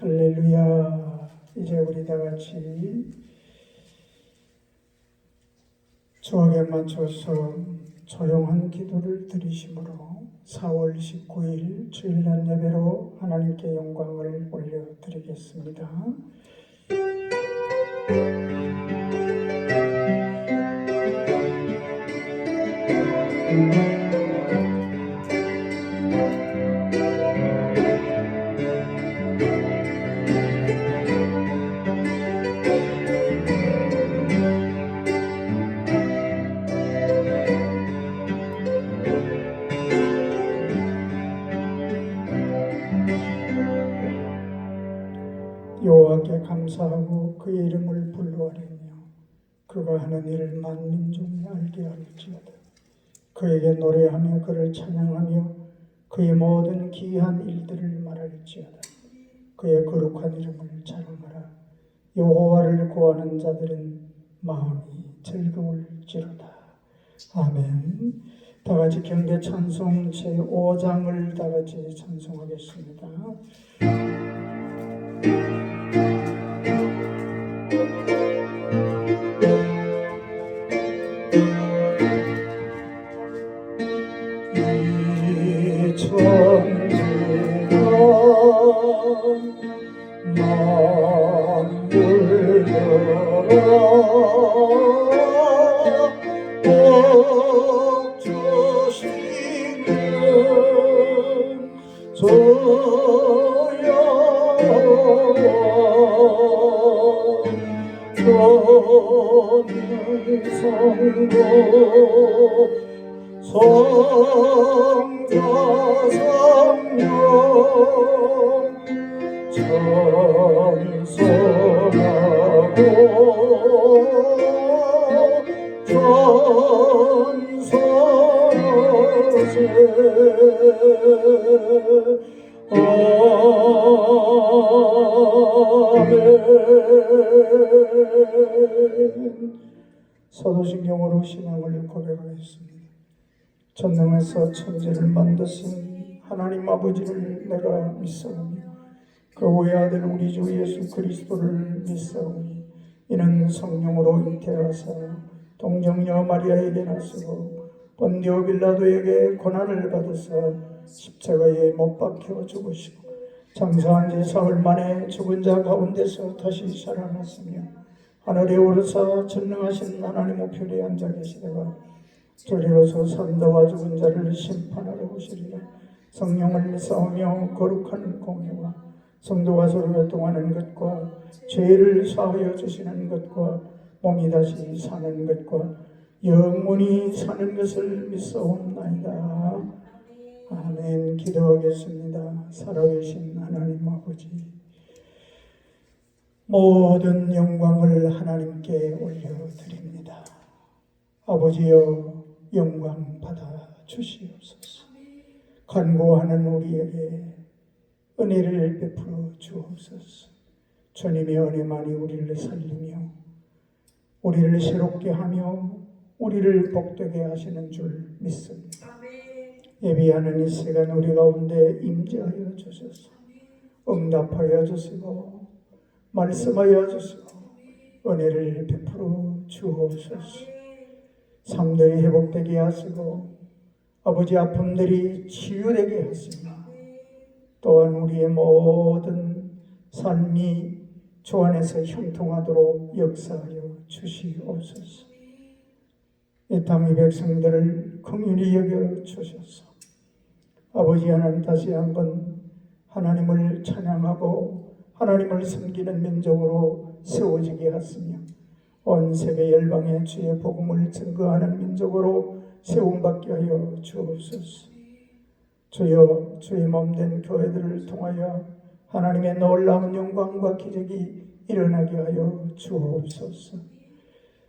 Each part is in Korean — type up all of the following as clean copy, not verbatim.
할렐루야. 이제 우리 다 같이 주옥에 맞춰서 조용한 기도를 드리심으로 4월 19일 주일날 예배로 하나님께 영광을 올려드리겠습니다. 여호와께 감사하고 그의 이름을 불러하리며 그가 하는 일을 만민중에 알게 할지어다. 그에게 노래하며 그를 찬양하며 그의 모든 기이한 일들을 말할지어다. 그의 거룩한 이름을 자랑하라. 여호와를 구하는 자들은 마음이 즐거울지로다. 아멘. 다 같이 경배 찬송 제5장을 다 같이 찬송하겠습니다. 이 천지가 만물들아 복 주시는 주여 너는 성도 성자 성령 찬송하고 찬송하세 아멘. 사도신경으로 신앙을 고백하겠습니다. 전능에서 천지를 만드신 하나님 아버지를 내가 믿사오며 그 외아들 우리 주 예수 그리스도를 믿사오니 이는 성령으로 잉태하사 동정녀 마리아에게 나시고 본디오 빌라도에게 고난을 받으사 십자가에 못 박혀 죽으시고 장사한 지 사흘 만에 죽은 자 가운데서 다시 살아났으며 하늘에 오르사 전능하신 하나님 우편에 앉아 계시다가 저리로서 산자와 죽은 자를 심판하러 오시리라. 성령을 믿사오며 거룩한 공회와 성도가 서로 교통하는 것과 죄를 사하여 주시는 것과 몸이 다시 사는 것과 영원히 사는 것을 믿사옵나이다. 아멘. 기도하겠습니다. 살아계신 하나님 아버지, 모든 영광을 하나님께 올려드립니다. 아버지여, 영광 받아 주시옵소서. 간구하는 우리에게 은혜를 베풀어 주옵소서. 주님의 은혜만이 우리를 살리며 우리를 새롭게 하며 우리를 복되게 하시는 줄 믿습니다. 예비하는 이 시간 우리 가운데 임재하여 주소서. 응답하여 주시고 말씀하여 주시고 은혜를 베풀어 주옵소서. 삶들이 회복되게 하시고 아버지 아픔들이 치유되게 하시며 또한 우리의 모든 삶이 주 안에서 형통하도록 역사하여 주시옵소서. 이 땅의 백성들을 긍휼히 여겨 주셔서 아버지 하나님 다시 한번 하나님을 찬양하고 하나님을 섬기는 민족으로 세워지게 하시며 온 세계 열방에 주의 복음을 증거하는 민족으로 세움받게 하여 주옵소서. 주여, 주의 몸된 교회들을 통하여 하나님의 놀라운 영광과 기적이 일어나게 하여 주옵소서.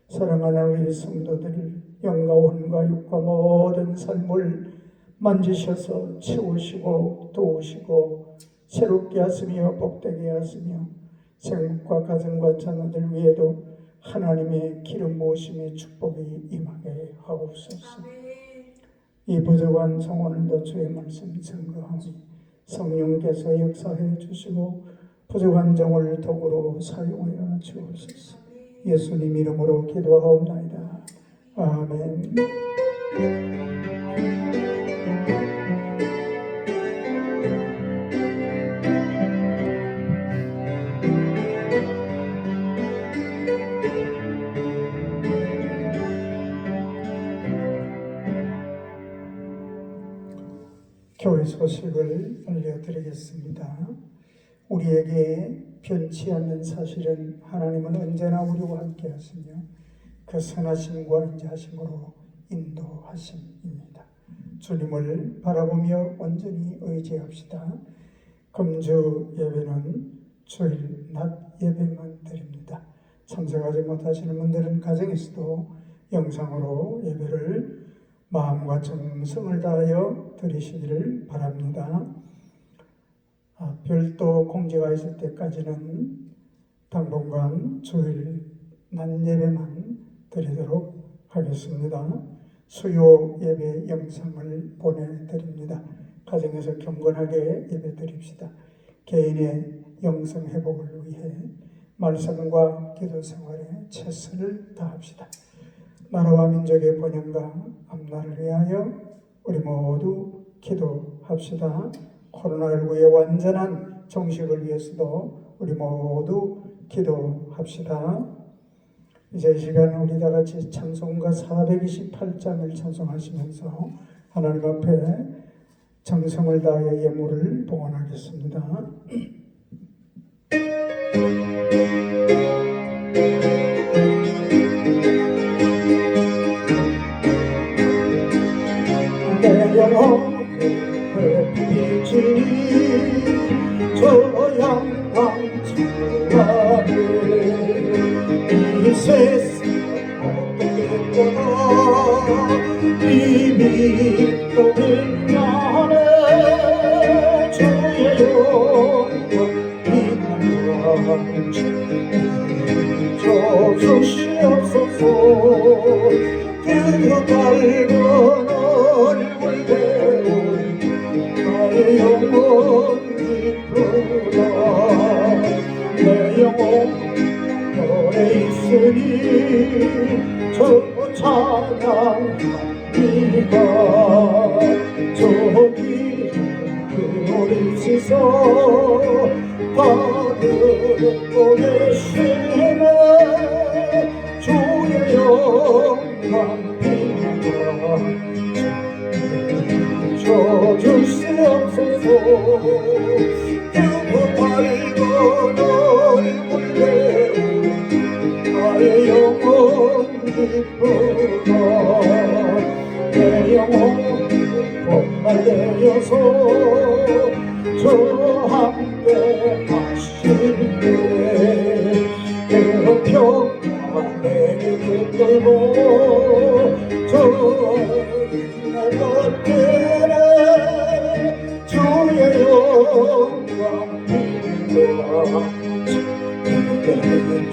사랑하는 우리 성도들 영과 혼과 육과 모든 삶을 만지셔서 채우시고 도우시고 새롭게 하시며 복되게 하시며 생육과 가정과 자녀들 위에도 하나님의 기름 부으심의 축복이 임하게 하옵소서. 이 부족한 성원도 주의 말씀 증거하니 성령께서 역사해 주시고 부족한 종을 도구로 사용하여 주옵소서. 예수님 이름으로 기도하옵나이다. 아멘. 교회 소식을 알려드리겠습니다. 우리에게 변치 않는 사실은 하나님은 언제나 우리와 함께 하시며 그 선하심과 인자하심으로 인도하심입니다. 주님을 바라보며 온전히 의지합시다. 금주 예배는 주일 낮 예배만 드립니다. 참석하지 못하시는 분들은 가정에서도 영상으로 예배를 마음과 정성을 다하여 드리시기를 바랍니다. 별도 공지가 있을 때까지는 당분간 주일 낮 예배만 드리도록 하겠습니다. 수요 예배 영상을 보내드립니다. 가정에서 경건하게 예배 드립시다. 개인의 영성 회복을 위해 말씀과 기도 생활에 최선을 다합시다. 나라와 민족의 번영과 앞날을 위하여 우리 모두 기도합시다. 코로나19의 완전한 종식을 위해서도 우리 모두 기도합시다. 이제 이 시간 우리 다 같이 찬송가 428장을 찬송하시면서 하나님 앞에 정성을 다해 예물을 봉헌하겠습니다. 내 영혼의 빛이 저 양강 천하에 이 세상 어떻게 떠나 이미 또 빛나네 주의 영광 빛나는 저 주시옵소서 그 밝은 얼굴 배울 나의 영혼 기쁘다 내 영혼 너에 있으니 저 찬양합니다 저기 그리시서 다 듣고 계시네 주의 영광 빛나 저 주시옵소서 그 밝은 얼굴 배우 나의 영혼 기쁘다 내 영혼 봄날 내려서 저 함께 하실 때그 평강 내게 끌고 저날 걷게네 주의 영광 빛나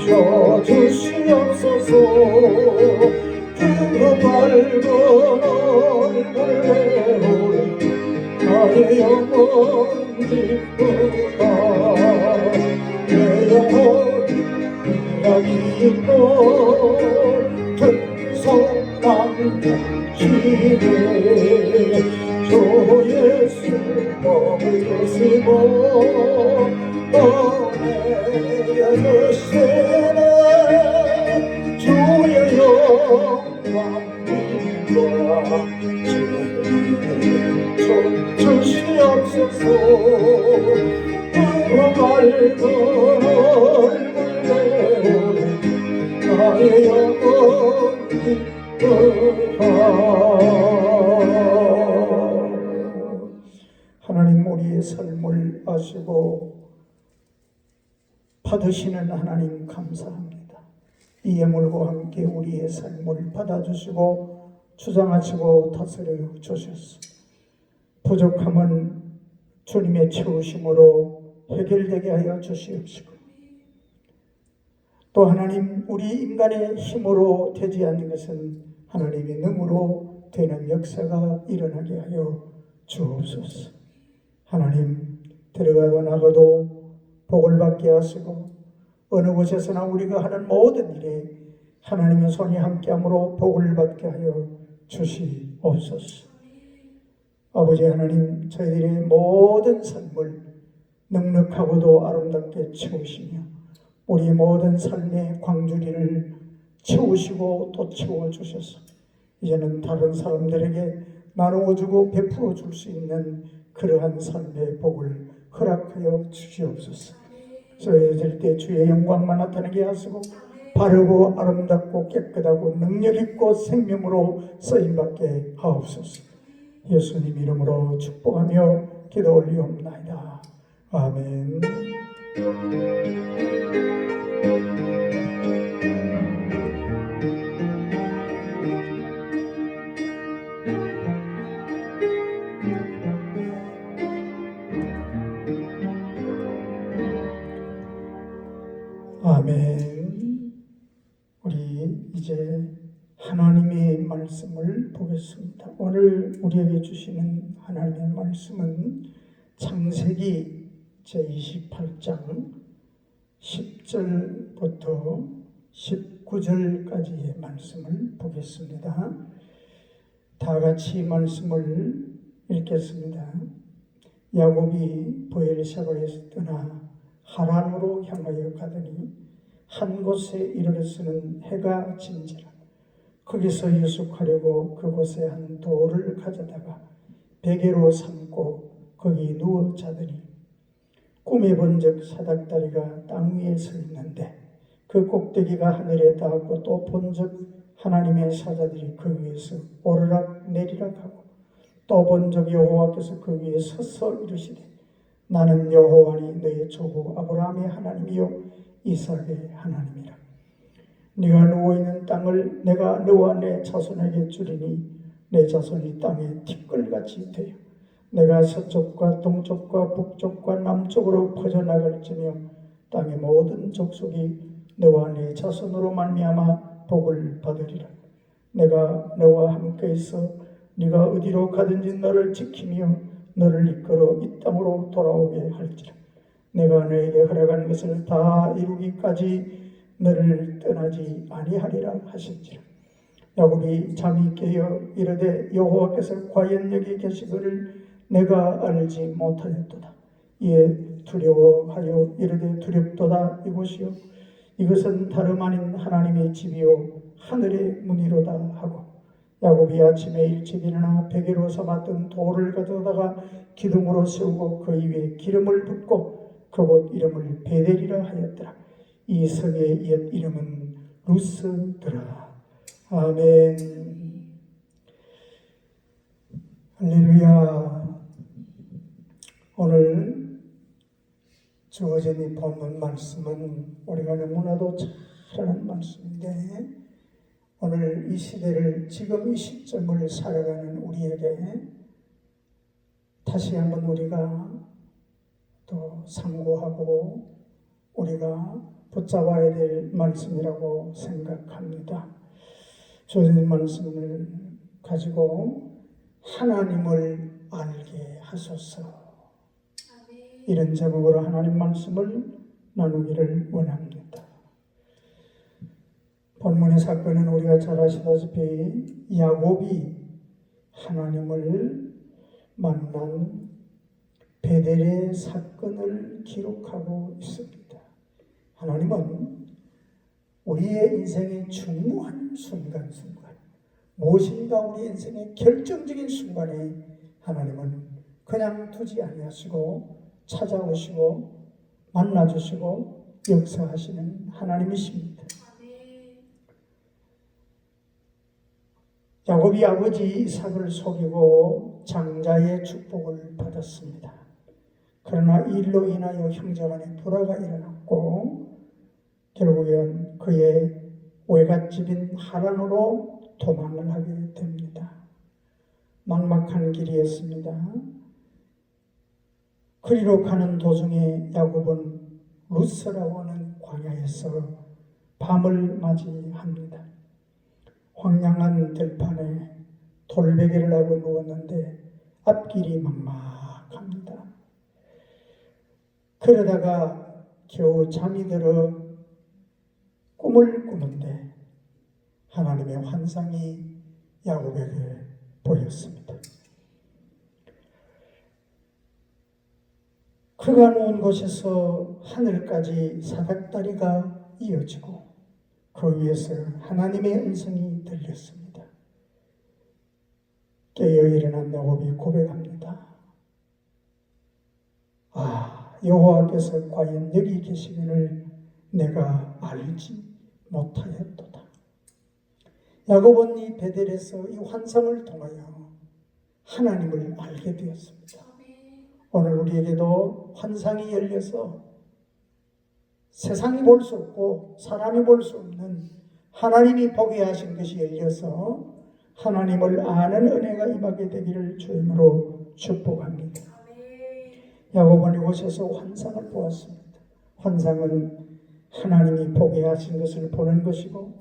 저 주시옵소서 그 밝은 얼굴 배울 나의 영혼 기쁘다 내 영혼 이야기 있고 등성만 넘치네 주 예수 너를 계시고 떠내려주시네 주의 영광 빛나 주시옵소서 그 밝은 얼굴 배울 나의 영혼 기쁘다 하나님 우리의 삶을 아시고 받으시는 하나님 감사합니다. 이 예물과 함께 우리의 삶을 받아주시고 주장하시고 다스려 주셨소. 부족함은 주님의 채우심으로 해결되게 하여 주시옵시고 또 하나님 우리 인간의 힘으로 되지 않는 것은 하나님의 능으로 되는 역사가 일어나게 하여 주옵소서. 하나님 들어가도 나가도 복을 받게 하시고 어느 곳에서나 우리가 하는 모든 일에 하나님의 손이 함께함으로 복을 받게 하여 주시옵소서. 아버지 하나님, 저희들의 모든 삶을 넉넉하고도 아름답게 채우시며 우리 모든 삶의 광주리를 채우시고 또 채워주셔서 이제는 다른 사람들에게 나누어주고 베풀어 줄 수 있는 그러한 삶의 복을 허락하여 주시옵소서. 저희들 때 주의 영광만 나타나게 하시고 바르고 아름답고 깨끗하고 능력있고 생명으로 쓰임받게 하옵소서. 예수님 이름으로 축복하며 기도 올리옵나이다. 아멘. 아멘. 우리 이제 하나님의 말씀을 보겠습니다. 오늘 우리에게 주시는 하나님의 말씀은 창세기 제28장 10절부터 19절까지의 말씀을 보겠습니다. 다 같이 말씀을 읽겠습니다. 야곱이 브엘세바에서 떠나 하란으로 향하여 가더니 한 곳에 이르렀으는 해가 진지라. 거기서 유숙하려고 그곳에 한 돌을 가져다가 베개로 삼고 거기 누워 자더니 꿈에 본즉 사닥다리가 땅 위에 서 있는데 그 꼭대기가 하늘에 닿았고 또 본즉 하나님의 사자들이 그 위에서 오르락 내리락 하고 또 본즉 여호와께서 그 위에 서서 이르시되 나는 여호와니 너의 조부 아브라함의 하나님이요 이삭의 하나님이라. 네가 누워있는 땅을 내가 너와 내 자손에게 주리니 내 자손이 땅에 티끌같이 되어 내가 서쪽과 동쪽과 북쪽과 남쪽으로 퍼져나갈지며 땅의 모든 족속이 너와 네 자손으로 말미암아 복을 받으리라. 내가 너와 함께 있어 네가 어디로 가든지 너를 지키며 너를 이끌어 이 땅으로 돌아오게 할지라. 내가 너에게 허락한 것을 다 이루기까지 너를 떠나지 아니하리라 하신지라. 야곱이 잠이 깨어 이르되 여호와께서 과연 여기 계시거를 내가 알지 못하였도다. 이에 두려워하여 이르되 두렵도다. 이곳이요 이것은 다름 아닌 하나님의 집이요 하늘의 문이로다 하고 야곱이 아침에 일찍 일어나 베개로 삼았던 돌을 가져다가 기둥으로 세우고 그 위에 기름을 붓고 그곳 이름을 베델이라 하였더라. 이 성의 옛 이름은 루스더라. 아멘. 할렐루야. 오늘 주어진 이 본문 말씀은 우리가 너무나도 잘 아는 말씀인데 오늘 이 시대를 지금 이 시점을 살아가는 우리에게 다시 한번 우리가 또 상고하고 우리가 붙잡아야 될 말씀이라고 생각합니다. 주어진 말씀을 가지고 하나님을 알게 하소서, 이런 제목으로 하나님 말씀을 나누기를 원합니다. 본문의 사건은 우리가 잘 아시다시피 야곱이 하나님을 만난 베델의 사건을 기록하고 있습니다. 하나님은 우리의 인생의 중요한 순간순간, 무엇인가 우리 인생의 결정적인 순간에 하나님은 그냥 두지 아니하시고 찾아오시고 만나주시고 역사하시는 하나님이십니다. 야곱이 아버지 이삭을 속이고 장자의 축복을 받았습니다. 그러나 일로 인하여 형제간에 불화가 일어났고 결국엔 그의 외갓집인 하란으로 도망을 하게 됩니다. 막막한 길이었습니다. 그리로 가는 도중에 야곱은 루스라고 하는 광야에서 밤을 맞이합니다. 황량한 들판에 돌베개를 하고 누웠는데 앞길이 막막합니다. 그러다가 겨우 잠이 들어 꿈을 꾸는데 하나님의 환상이 야곱에게 보였습니다. 그가 누운 곳에서 하늘까지 사닥다리가 이어지고 그 위에서 하나님의 음성이 들렸습니다. 깨어 일어난 야곱이 고백합니다. 여호와께서 과연 여기 계시기를 내가 알지 못하였도다. 야곱은 이 베델에서 이 환상을 통하여 하나님을 알게 되었습니다. 오늘 우리에게도 환상이 열려서 세상이 볼 수 없고 사람이 볼 수 없는 하나님이 보게 하신 것이 열려서 하나님을 아는 은혜가 임하게 되기를 주님으로 축복합니다. 야곱은 이곳에서 환상을 보았습니다. 환상은 하나님이 보게 하신 것을 보는 것이고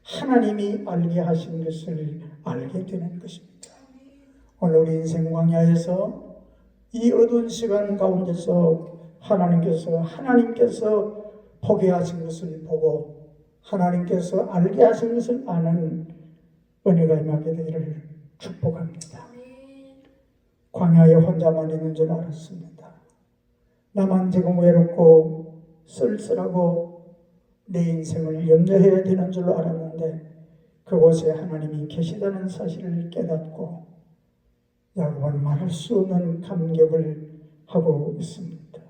하나님이 알게 하신 것을 알게 되는 것입니다. 오늘 우리 인생 광야에서 이 어두운 시간 가운데서 하나님께서 보게 하신 것을 보고 하나님께서 알게 하신 것을 아는 은혜가 임하게 되기를 축복합니다. 광야에 혼자만 있는 줄 알았습니다. 나만 지금 외롭고 쓸쓸하고 내 인생을 염려해야 되는 줄 알았는데 그곳에 하나님이 계시다는 사실을 깨닫고 야곱은 말할 수 없는 감격을 하고 있습니다.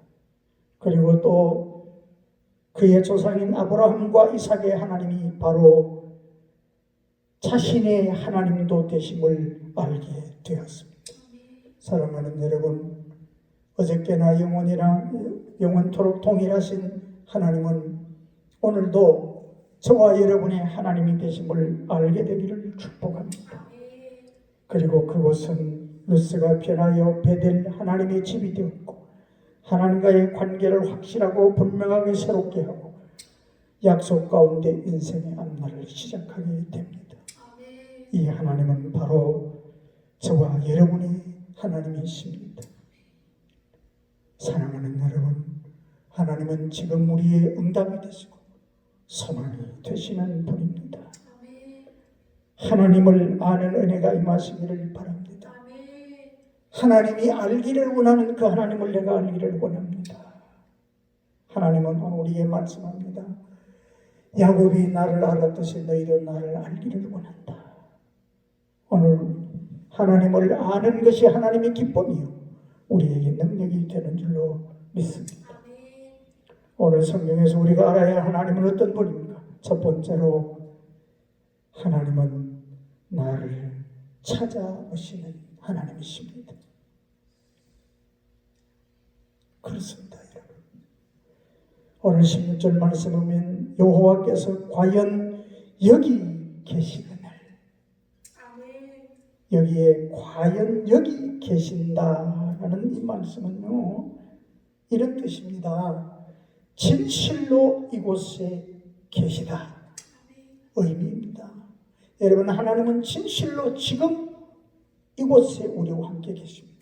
그리고 또 그의 조상인 아브라함과 이삭의 하나님이 바로 자신의 하나님도 되심을 알게 되었습니다. 사랑하는 여러분, 어저께나 영원토록 동일하신 하나님은 오늘도 저와 여러분의 하나님이 되심을 알게 되기를 축복합니다. 그리고 그곳은 루스가 변하여 베델 하나님의 집이 되었고 하나님과의 관계를 확실하고 분명하게 새롭게 하고 약속 가운데 인생의 앞날을 시작하게 됩니다. 이 하나님은 바로 저와 여러분의 하나님이십니다. 사랑하는 여러분, 하나님은 지금 우리의 응답이 되시고 소망이 되시는 분입니다. 하나님을 아는 은혜가 임하시기를 바랍니다. 하나님이 알기를 원하는 그 하나님을 내가 알기를 원합니다. 하나님은 오늘 우리에게 말씀합니다. 야곱이 나를 알았듯이 너희도 나를 알기를 원한다. 오늘 하나님을 아는 것이 하나님의 기쁨이요 우리에게 능력이 되는 줄로 믿습니다. 오늘 성경에서 우리가 알아야 할 하나님은 어떤 분입니까? 첫 번째로 하나님은 나를 찾아오시는 하나님이십니다. 그렇습니다, 여러분. 오늘 16절 말씀 보면 여호와께서 과연 여기 계시거늘 여기에 과연 여기 계신다라는 이 말씀은요 이런 뜻입니다. 진실로 이곳에 계시다 의미입니다. 여러분, 하나님은 진실로 지금 이곳에 우리와 함께 계십니다.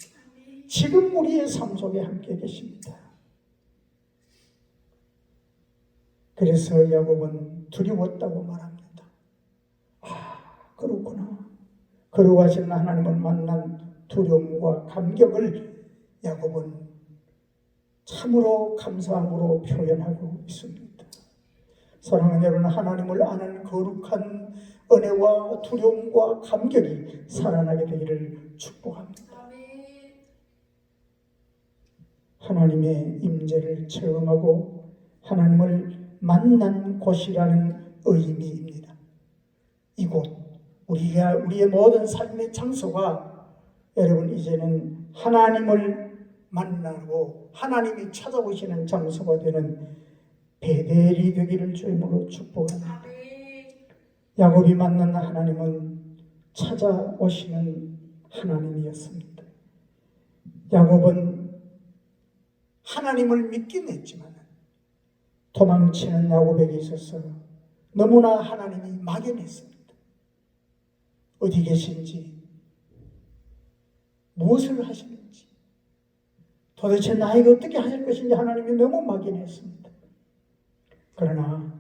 지금 우리의 삶 속에 함께 계십니다. 그래서 야곱은 두려웠다고 말합니다. 그렇구나. 거룩하신 하나님을 만난 두려움과 감격을 야곱은 참으로 감사함으로 표현하고 있습니다. 사랑하는 여러분, 하나님을 아는 거룩한 은혜와 두려움과 감격이 살아나게 되기를 축복합니다. 하나님의 임재를 체험하고 하나님을 만난 곳이라는 의미입니다. 이곳 우리의 모든 삶의 장소가 여러분 이제는 하나님을 만나고 하나님이 찾아오시는 장소가 되는 베델이 되기를 주님으로 축복합니다. 야곱이 만난 하나님은 찾아오시는 하나님이었습니다. 야곱은 하나님을 믿긴 했지만 도망치는 야곱에게 있어서 너무나 하나님이 막연했습니다. 어디 계신지, 무엇을 하시는지, 도대체 나에게 어떻게 하실 것인지 하나님이 너무 막연했습니다. 그러나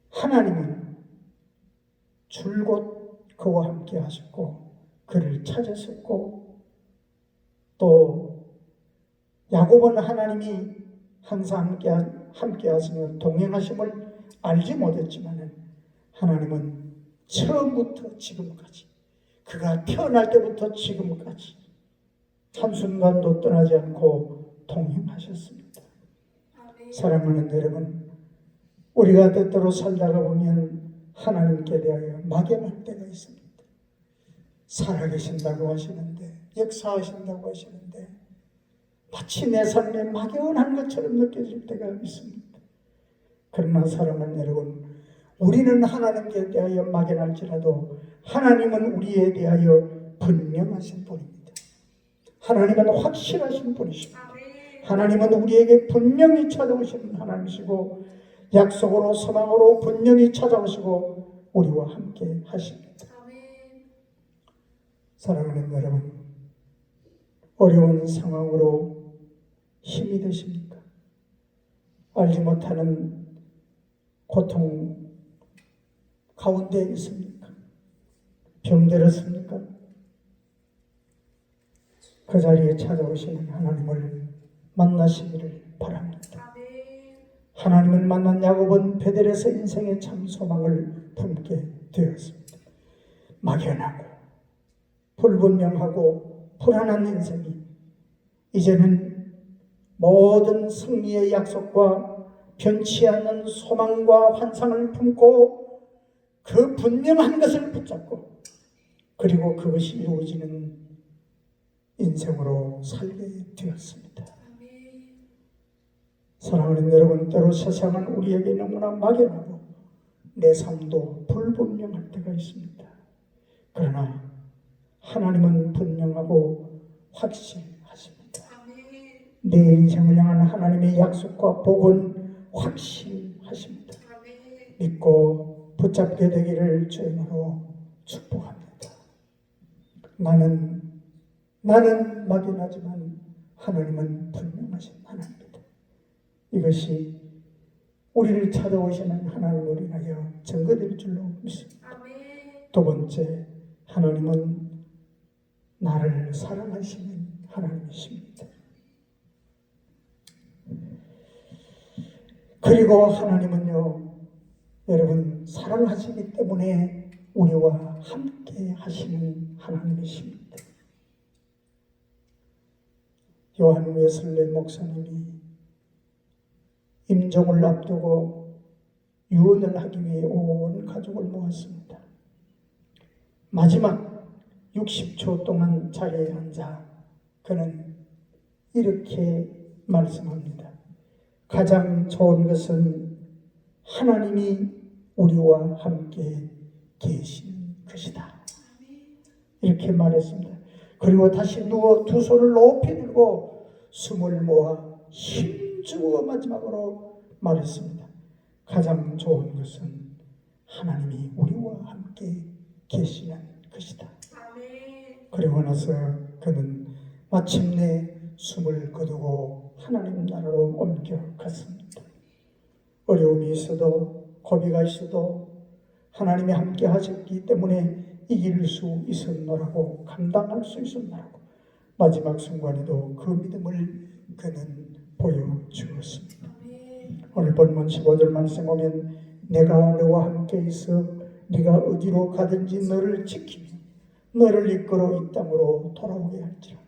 하나님은 줄곧 그와 함께 하셨고 그를 찾으셨고, 또 야곱은 하나님이 항상 함께 하시며 동행하심을 알지 못했지만 하나님은 처음부터 지금까지, 그가 태어날 때부터 지금까지 한순간도 떠나지 않고 동행하셨습니다. 사랑하는 여러분, 우리가 때때로 살다가 보면 하나님께 대하여 막연할 때가 있습니다. 살아계신다고 하시는데, 역사하신다고 하시는데 마치 내 삶에 막연한 것처럼 느껴질 때가 있습니다. 그러나 사랑하는 여러분, 우리는 하나님께 대하여 막연할지라도 하나님은 우리에 대하여 분명하신 분입니다. 하나님은 확실하신 분이십니다. 하나님은 우리에게 분명히 찾아오시는 하나님이시고 약속으로 소망으로 분명히 찾아오시고 우리와 함께 하십니다. 사랑하는 여러분, 어려운 상황으로 힘이 드십니까? 알지 못하는 고통 가운데 있습니까? 병들었습니까? 그 자리에 찾아오시는 하나님을 만나시기를 바랍니다. 하나님을 만난 야곱은 베델에서 인생의 참 소망을 품게 되었습니다. 막연하고 불분명하고 불안한 인생이 이제는 모든 승리의 약속과 변치 않는 소망과 환상을 품고 그 분명한 것을 붙잡고 그리고 그것이 이루어지는 인생으로 살게 되었습니다. 사랑하는 여러분, 때로 세상은 우리에게 너무나 막연하고 내 삶도 불분명할 때가 있습니다. 그러나 하나님은 분명하고 확실하십니다. 내 인생을 향한 하나님의 약속과 복은 확실하십니다. 믿고 붙잡게 되기를 주님으로 축복합니다. 나는 막연하지만 하나님은 분명하신 하나님입니다. 이것이 우리를 찾아오시는 하나님을 인하여 증거될 줄로 믿습니다. 두 번째, 하나님은 나를 사랑하시는 하나님이십니다. 그리고 하나님은요, 여러분, 사랑하시기 때문에 우리와 함께 하시는 하나님이십니다. 요한 웨슬리 목사님이 임종을 앞두고 유언을 하기 위해 온 가족을 모았습니다. 마지막 60초 동안 자리에 앉아 그는 이렇게 말씀합니다. 가장 좋은 것은 하나님이 우리와 함께 계신 것이다. 이렇게 말했습니다. 그리고 다시 누워 두 손을 높이 들고 숨을 모아 힘주어 마지막으로 말했습니다. 가장 좋은 것은 하나님이 우리와 함께 계시는 것이다. 그리고 나서 그는 마침내 숨을 거두고 하나님 나라로 옮겨갔습니다. 어려움이 있어도 고비가 있어도 하나님이 함께 하셨기 때문에 이길 수 있었노라고, 감당할 수 있었노라고 마지막 순간에도 그 믿음을 그는 보여주었습니다. 오늘 본문 15절 말씀 보면 내가 너와 함께 있어 네가 어디로 가든지 너를 지키며 너를 이끌어 이 땅으로 돌아오게 할지라.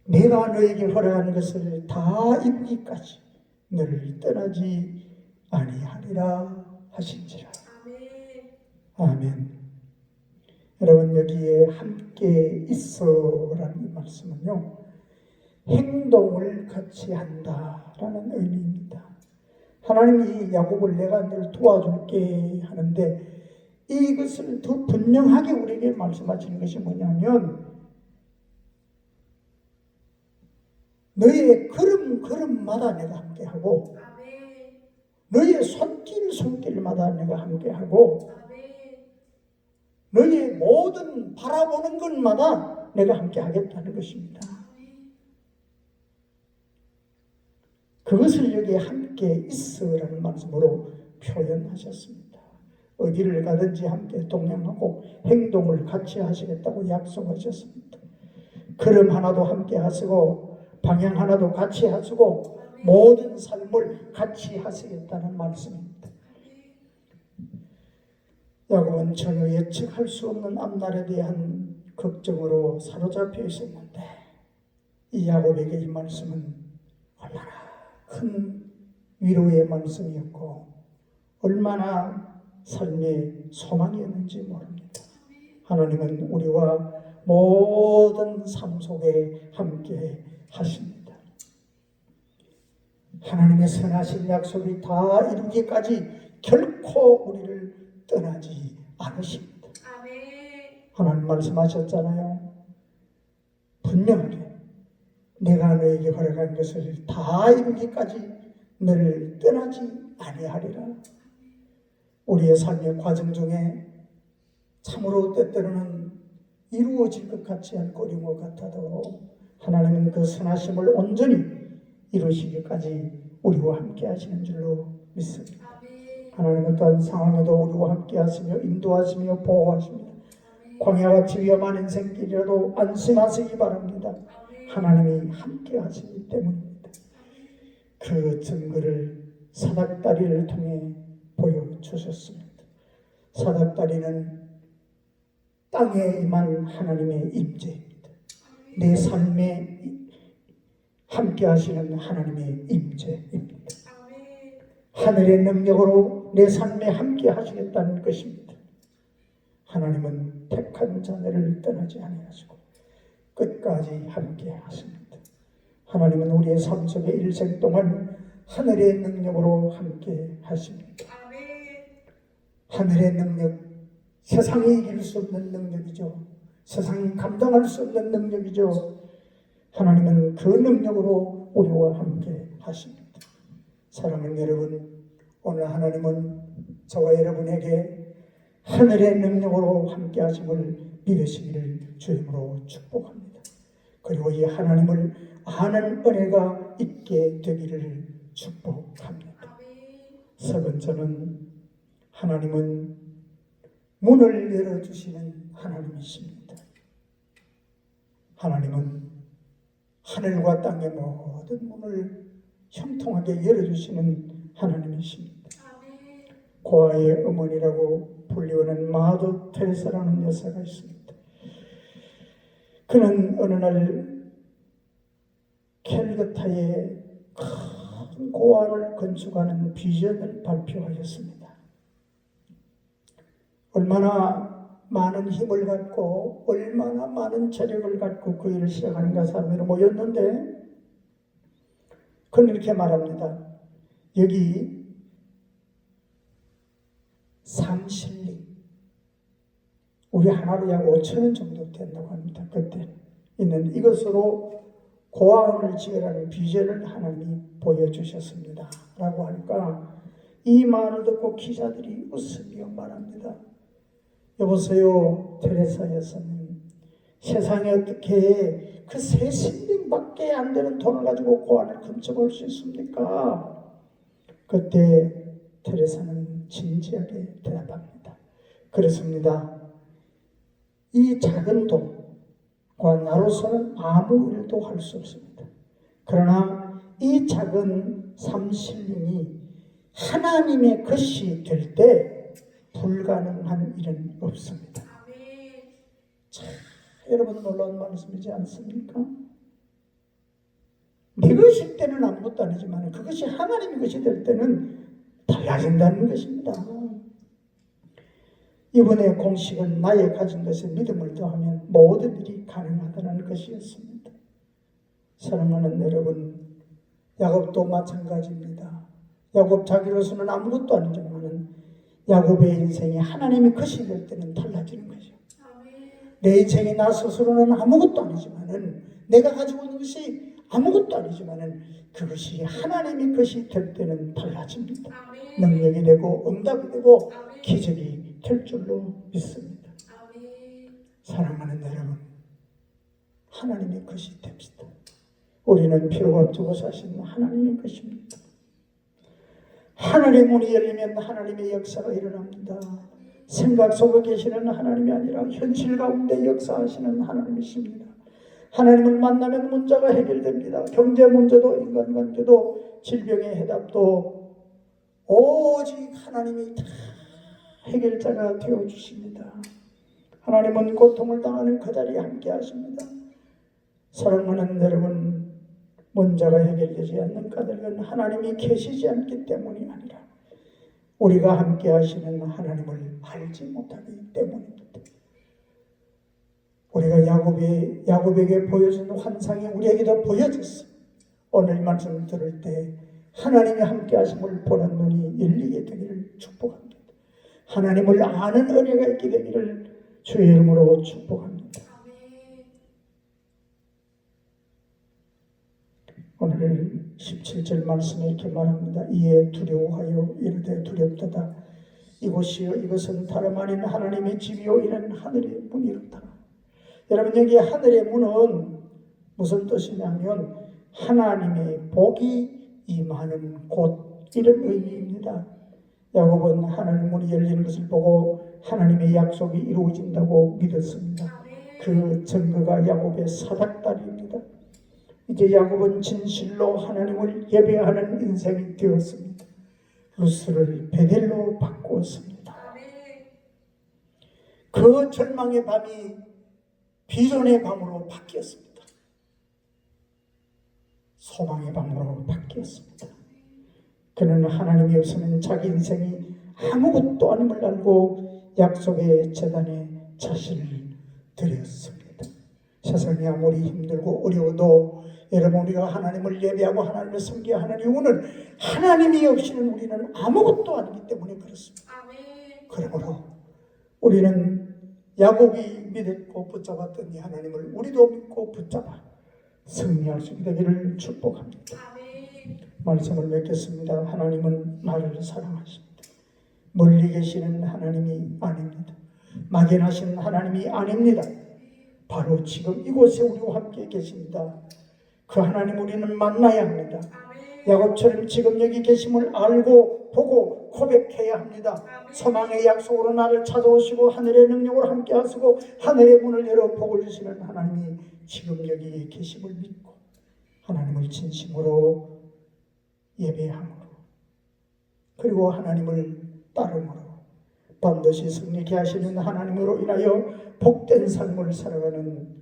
내가 너에게 허락한 것을 다 이루기까지 너를 떠나지 아니하리라 하신지라. 아멘. 여러분, 여기에 함께 있어라는 이 말씀은요, 행동을 같이 한다라는 의미입니다. 하나님이 야곱을 내가 너를 도와줄게 하는데 이것을 더 분명하게 우리에게 말씀하시는 것이 뭐냐면 너의 걸음마다 내가 함께하고 너의 손길마다 내가 함께하고 너의 모든 바라보는 것마다 내가 함께하겠다는 것입니다. 그것을 여기에 함께 있으라는 말씀으로 표현하셨습니다. 어디를 가든지 함께 동행하고 행동을 같이 하시겠다고 약속하셨습니다. 걸음 하나도 함께 하시고 방향 하나도 같이 하시고 모든 삶을 같이 하시겠다는 말씀입니다. 야곱은 전혀 예측할 수 없는 앞날에 대한 걱정으로 사로잡혀 있었는데 이 야곱에게 이 말씀은 얼마나 큰 위로의 말씀이었고 얼마나 삶의 소망이었는지 모릅니다. 하나님은 우리와 모든 삶 속에 함께 하십니다. 하나님의 선하신 약속이 다 이루기까지 결코 우리를 떠나지 않으십니다. 하나님 말씀하셨잖아요. 분명하게 내가 너에게 허락한 것을 다 이루기까지 너를 떠나지 아니하리라. 우리의 삶의 과정 중에 참으로 때때로는 이루어질 것 같지 않고 어려운 것 같아도 하나님은 그 선하심을 온전히 이루시기까지 우리와 함께 하시는 줄로 믿습니다. 하나님은 어떠한 상황에도 우리와 함께 하시며 인도하시며 보호하십니다. 광야같이 위험한 인생길이라도 안심하시기 바랍니다. 하나님이 함께 하시기 때문입니다. 그 증거를 사닥다리를 통해 보여주셨습니다. 사닥다리는 땅에 임한 하나님의 임재입니다. 내 삶에 함께 하시는 하나님의 임재입니다. 하늘의 능력으로 내 삶에 함께 하시겠다는 것입니다. 하나님은 택한 자들을 떠나지 아니하시고 끝까지 함께 하십니다. 하나님은 우리의 삶 속에 일생 동안 하늘의 능력으로 함께 하십니다. 하늘의 능력, 세상이 이길 수 없는 능력이죠. 세상이 감당할 수 없는 능력이죠. 하나님은 그 능력으로 우리와 함께 하십니다. 사랑하는 여러분, 오늘 하나님은 저와 여러분에게 하늘의 능력으로 함께 하심을 믿으시기를 주님으로 축복합니다. 그리고 이 하나님을 아는 은혜가 있게 되기를 축복합니다. 세 번째는 하나님은 문을 열어주시는 하나님이십니다. 하나님은 하늘과 땅의 모든 문을 형통하게 열어주시는 하나님이십니다. 고아의 어머니라고 불리우는 마더 테레사라는 여사가 있습니다. 그는 어느 날 캘커타에 큰 고아를 건축하는 비전을 발표하였습니다. 얼마나 많은 힘을 갖고 얼마나 많은 재력을 갖고 그 일을 시작하는가 사람들이 모였는데 그는 이렇게 말합니다. 여기 3실링 우리 하나로 약 5,000원 정도 된다고 합니다. 그때 있는 이것으로 고아원을 지으라는 비전을 하나님이 보여주셨습니다. 라고 하니까 이 말을 듣고 기자들이 웃으며 말합니다. 여보세요, 테레사 여사님. 세상에 어떻게 그 3실링밖에 안 되는 돈을 가지고 고아원을 건축할 수 있습니까? 그때 테레사는 진지하게 대답합니다. 그렇습니다. 이 작은 돈과 나로서는 아무 일도 할 수 없습니다. 그러나 이 작은 3실링이 하나님의 것이 될 때 불가능한 일은 없습니다. 자, 여러분 놀라운 말씀이지 않습니까? 내 것일 때는 아무것도 아니지만 그것이 하나님의 것이 될 때는 달라진다는 것입니다. 이번에 공식은 나의 가진 것에 믿음을 더하면 모든 일이 가능하다는 것이었습니다. 사랑하는 여러분, 야곱도 마찬가지입니다. 야곱 자기로서는 아무것도 아니지만 야곱의 인생이 하나님의 것이 될 때는 달라지는 거죠. 내 인생이 나 스스로는 아무것도 아니지만은 내가 가지고 있는 것이 아무것도 아니지만은 그것이 하나님의 것이 될 때는 달라집니다. 능력이 되고 응답이 되고 기적이 될 줄로 믿습니다. 사랑하는 여러분, 하나님의 것이 됩시다. 우리는 필요가 두고 사시는 하나님의 것입니다. 하늘의 문이 열리면 하나님의 역사가 일어납니다. 생각 속에 계시는 하나님이 아니라 현실 가운데 역사하시는 하나님이십니다. 하나님을 만나면 문제가 해결됩니다. 경제 문제도 인간관계도 질병의 해답도 오직 하나님이 다 해결자가 되어주십니다. 하나님은 고통을 당하는 그 자리에 함께 하십니다. 사랑하는 여러분, 문제가 해결되지 않는 까닭은 하나님이 계시지 않기 때문이 아니라 우리가 함께 하시는 하나님을 알지 못하기 때문입니다. 우리가 야곱에게 보여준 환상이 우리에게도 보여졌어. 오늘 말씀 들을 때 하나님이 함께 하심을 보는 눈이 열리게 되기를 축복합니다. 하나님을 아는 은혜가 있게 되기를 주의 이름으로 축복합니다. 오늘 17절 말씀에 이렇게 말합니다. 이에 두려워하여 이르되 두렵도다. 이곳이요 이것은 다름 아닌 하나님의 집이요 이는 하늘의 문이로다. 여러분, 여기 하늘의 문은 무슨 뜻이냐면 하나님의 복이 임하는 곳, 이런 의미입니다. 야곱은 하나님의 문이 열리는 것을 보고 하나님의 약속이 이루어진다고 믿었습니다. 그 증거가 야곱의 사닥다리입니다. 이제 야곱은 진실로 하나님을 예배하는 인생이 되었습니다. 루스를 베델로 바꾸었습니다. 그 절망의 밤이 비전의 밤으로 바뀌었습니다. 소망의 밤으로 바뀌었습니다. 그는 하나님이 없으면 자기 인생이 아무것도 아님을 알고 약속의 제단에 자신을 드렸습니다. 세상이 아무리 힘들고 어려워도 여러분, 우리가 하나님을 예배하고 하나님을 섬겨야 하는 이유는 하나님이 없이는 우리는 아무것도 아니기 때문에 그렇습니다. 그러므로 우리는 야곱이 믿고 붙잡았던 이 하나님을 우리도 믿고 붙잡아 승리할 수 있게 되기를 축복합니다. 말씀을 맺겠습니다. 하나님은 나를 사랑하십니다. 멀리 계시는 하나님이 아닙니다. 막연하신 하나님이 아닙니다. 바로 지금 이곳에 우리와 함께 계십니다. 그 하나님 우리는 만나야 합니다. 야곱처럼 지금 여기 계심을 알고 보고 고백해야 합니다. 소망의 약속으로 나를 찾아오시고 하늘의 능력으로 함께 하시고 하늘의 문을 열어 복을 주시는 하나님이 지금 여기 계심을 믿고 하나님을 진심으로 예배함으로 그리고 하나님을 따름으로 반드시 승리케 하시는 하나님으로 인하여 복된 삶을 살아가는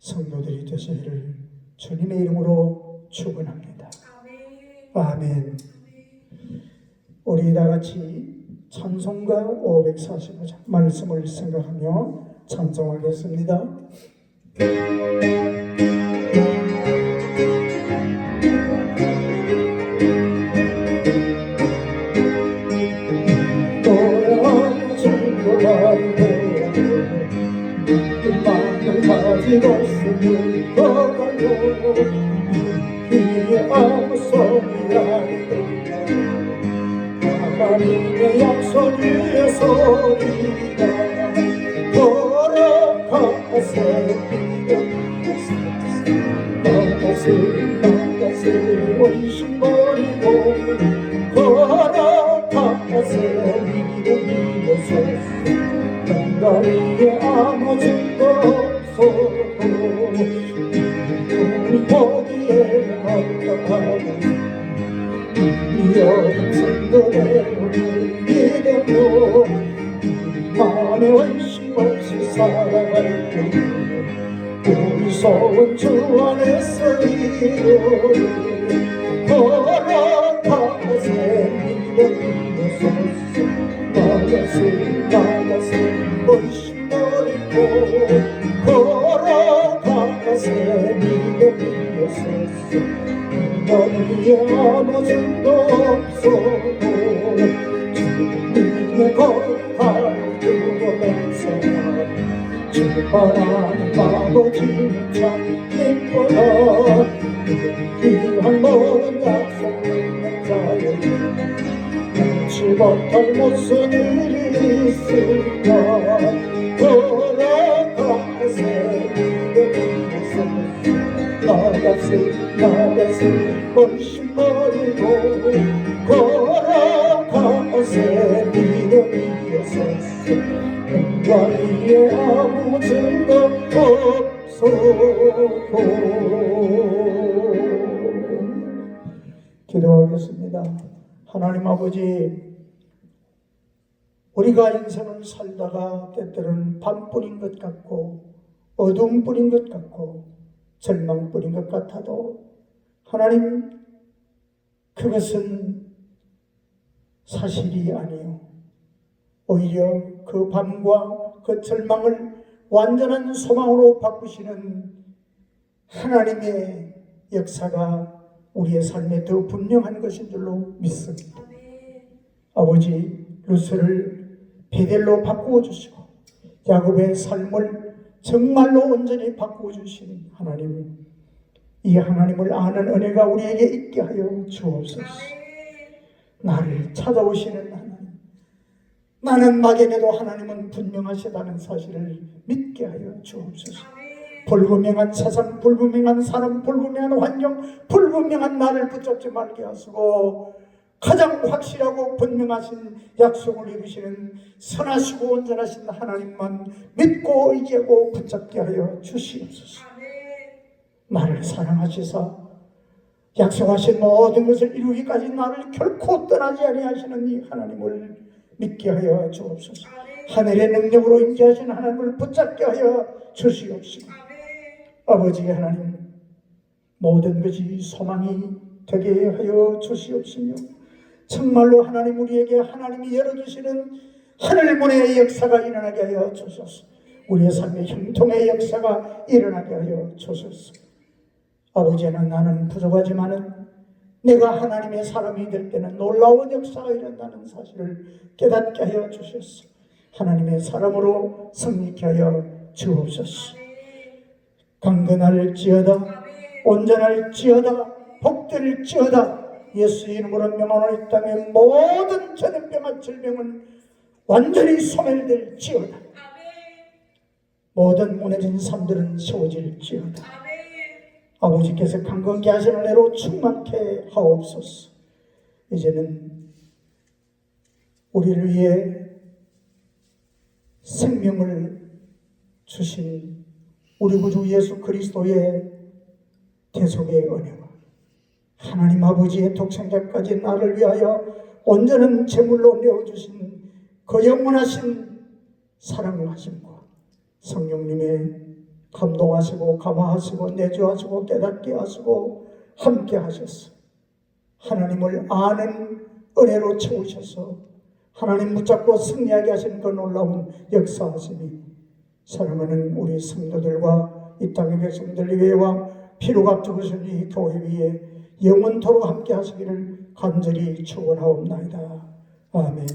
성도들이 되시기를 주님의 이름으로 축원합니다. 아멘. 우리 다 같이 찬송가 545장 말씀을 생각하며 찬송하겠습니다. 가지고서는 걸어요. 이에 아무 소리가 하나님의 약속 위에 소리가 걸어가세 나가세 원심 버리고 걸어가세 믿으면서 나리에 아무 증거 없어도 우리 거기에 걸어가는 이 어린 성도대로 믿음으로 마음의 원심 없이 살아갈 때 우리 소원 주 안에서 이루리 걸어가세 믿음으로서 나가세 원심 버리고 걸어가세 믿음으로서 너희의 아무 증도 없어도 주님의 거룩함을 두고면서 주바라는 아버지는 참 예뻐라 귀한 모든 약속 있는 자여 잊지 못할 무슨 일이 있을까 걸어가세 믿음으로서 나가세 헌신 버리고 걸어가세 믿음 위에 섰소 눈과 위에 아무 증거 없소고. 기도하겠습니다. 하나님 아버지, 우리가 인생을 살다가 때때로는 밤뿐인 것 같고 어둠뿐인 것 같고 절망뿐인 것 같아도 하나님, 그것은 사실이 아니요 오히려 그 밤과 그 절망을 완전한 소망으로 바꾸시는 하나님의 역사가 우리의 삶에 더 분명한 것인 줄로 믿습니다. 아버지, 루스를 베델로 바꾸어 주시고 야곱의 삶을 정말로 온전히 바꾸어 주신 하나님, 이 하나님을 아는 은혜가 우리에게 있게 하여 주옵소서. 나를 찾아오시는 하나님, 나는 막연해도 하나님은 분명하시다는 사실을 믿게 하여 주옵소서. 불분명한 세상, 불분명한 사람, 불분명한 환경, 불분명한 나를 붙잡지 말게 하시고 가장 확실하고 분명하신 약속을 이루시는 선하시고 온전하신 하나님만 믿고 의지하고 붙잡게 하여 주시옵소서. 나를 사랑하시사 약속하신 모든 것을 이루기까지 나를 결코 떠나지 아니하시는 이 하나님을 믿게 하여 주옵소서. 하늘의 능력으로 임재하신 하나님을 붙잡게 하여 주시옵시고, 아버지 하나님, 모든 것이 소망이 되게 하여 주시옵시며 정말로 하나님, 우리에게 하나님이 열어주시는 하늘문의 역사가 일어나게 하여 주소서. 우리의 삶의 형통의 역사가 일어나게 하여 주소서. 아버지는 나는 부족하지만은 내가 하나님의 사람이 될 때는 놀라운 역사가 일어난다는 사실을 깨닫게 하여 주셨소. 하나님의 사람으로 성립케 하여 주옵소서. 강건할지어다, 온전할지어다, 복될지어다, 예수 이름으로 명하노니 이 땅의 모든 전염병과 질병은 완전히 소멸될지어다. 모든 무너진 삶들은 세워질지어다. 아버지께서 강건케 하시는 은혜로 충만케 하옵소서. 이제는 우리를 위해 생명을 주신 우리 구주 예수 그리스도의 대속의 은혜와 하나님 아버지의 독생자까지 나를 위하여 온전한 제물로 내어주신 그 영원하신 사랑하심과 성령님의 감동하시고 감화하시고 내주하시고 깨닫게 하시고 함께 하셔서 하나님을 아는 은혜로 채우셔서 하나님 붙잡고 승리하게 하신 그 놀라운 역사하심이 사랑하는 우리 성도들과 이 땅의 백성들 위에와 피로가 죽으신 이 교회 위에 영원토록 함께 하시기를 간절히 축원하옵나이다. 아멘.